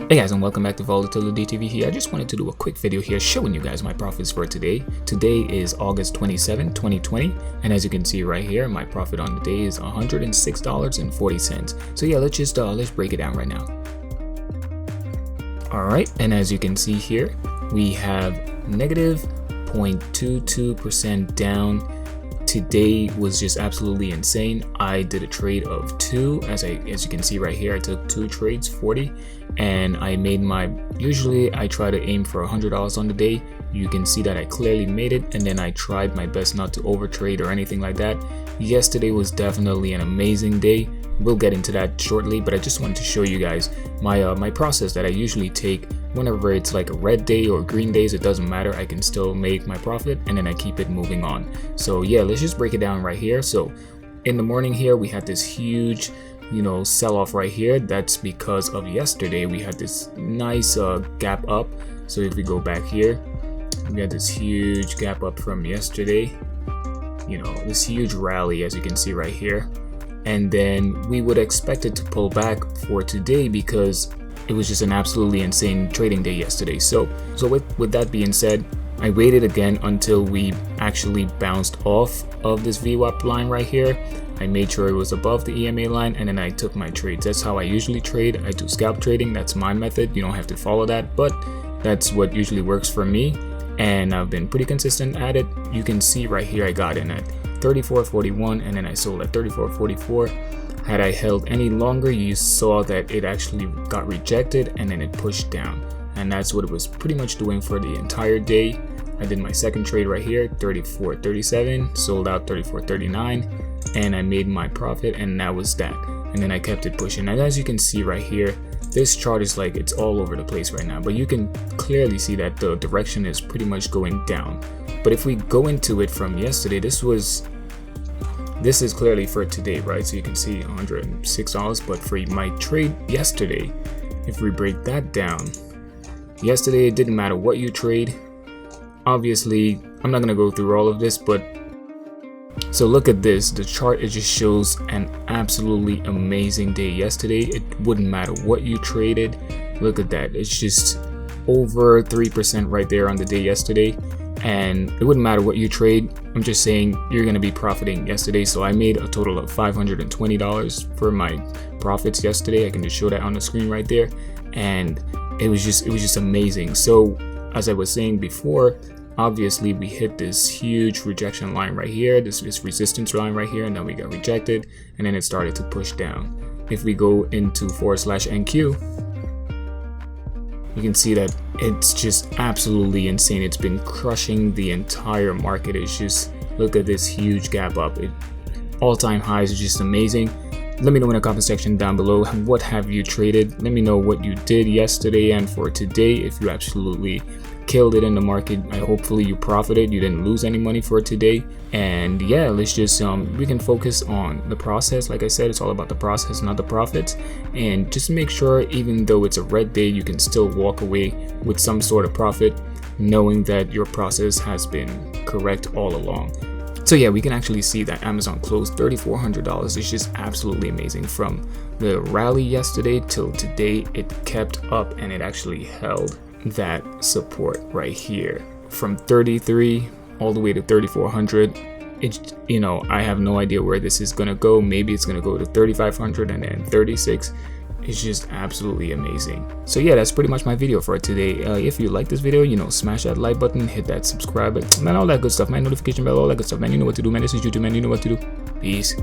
Hey guys, and welcome back to VolatilityTV here. I just wanted to do a quick video here showing you guys my profits for today. Today is August 27, 2020, and as you can see right here, my profit on the day is $106.40. So yeah, let's break it down right now. Alright, and as you can see here, we have negative 0.22% down. Today was just absolutely insane. I did a trade of 2, as you can see right here. I took 2 trades, 40, and I made usually I try to aim for $100 on the day. You can see that I clearly made it, and then I tried my best not to overtrade or anything like that. Yesterday was definitely an amazing day. We'll get into that shortly, but I just wanted to show you guys my process that I usually take whenever it's like a red day or green days. It doesn't matter, I can still make my profit, and then I keep it moving on. So yeah, let's just break it down right here. So in the morning here, we had this huge sell-off right here. That's because of yesterday. We had this nice gap up. So if we go back here, we had this huge gap up from yesterday, this huge rally, as you can see right here. And then we would expect it to pull back for today because it was just an absolutely insane trading day yesterday. So with that being said, I waited again until we actually bounced off of this VWAP line right here. I made sure it was above the EMA line, and then I took my trades. That's how I usually trade. I do scalp trading. That's my method. You don't have to follow that, but that's what usually works for me, and I've been pretty consistent at it. You can see right here I got in at 34.41, and then I sold at 34.44. Had I held any longer, you saw that it actually got rejected and then it pushed down, and that's what it was pretty much doing for the entire day. I did my second trade right here, 34.37, sold out 34.39, and I made my profit, and that was that. And then I kept it pushing, and as you can see right here, this chart is like it's all over the place right now, but you can clearly see that the direction is pretty much going down. But if we go into it from yesterday, this is clearly for today, right? So you can see $106, but for my trade yesterday, if we break that down, yesterday it didn't matter what you trade. Obviously, I'm not gonna go through all of this, but so look at this, the chart, it just shows an absolutely amazing day yesterday. It wouldn't matter what you traded. Look at that, it's just over 3% right there on the day yesterday, and it wouldn't matter what you trade. I'm just saying you're going to be profiting yesterday. So I made a total of $520 for my profits yesterday. I can just show that on the screen right there, and it was just amazing. So as I was saying before, obviously we hit this huge rejection line right here, this resistance line right here, and then we got rejected, and then it started to push down. If we go into /NQ, you can see that it's just absolutely insane. It's been crushing the entire market. It's just, look at this huge gap up. All-time highs is just amazing. Let me know in the comment section down below, what have you traded? Let me know what you did yesterday and for today, if you absolutely killed it in the market. Hopefully you profited, you didn't lose any money for today. And yeah, let's just we can focus on the process. Like I said, it's all about the process, not the profits. And just make sure, even though it's a red day, you can still walk away with some sort of profit, knowing that your process has been correct all along. So yeah, we can actually see that Amazon closed $3,400. It's just absolutely amazing. From the rally yesterday till today, it kept up, and it actually held that support right here from 33 all the way to 3,400. It's, I have no idea where this is gonna go. Maybe it's gonna go to 3,500 and then 36. It's just absolutely amazing. So yeah, that's pretty much my video for today. If you like this video, smash that like button, hit that subscribe button, man, all that good stuff, man, notification bell, all that good stuff, man. You know what to do, man. This is YouTube, man. You know what to do. Peace.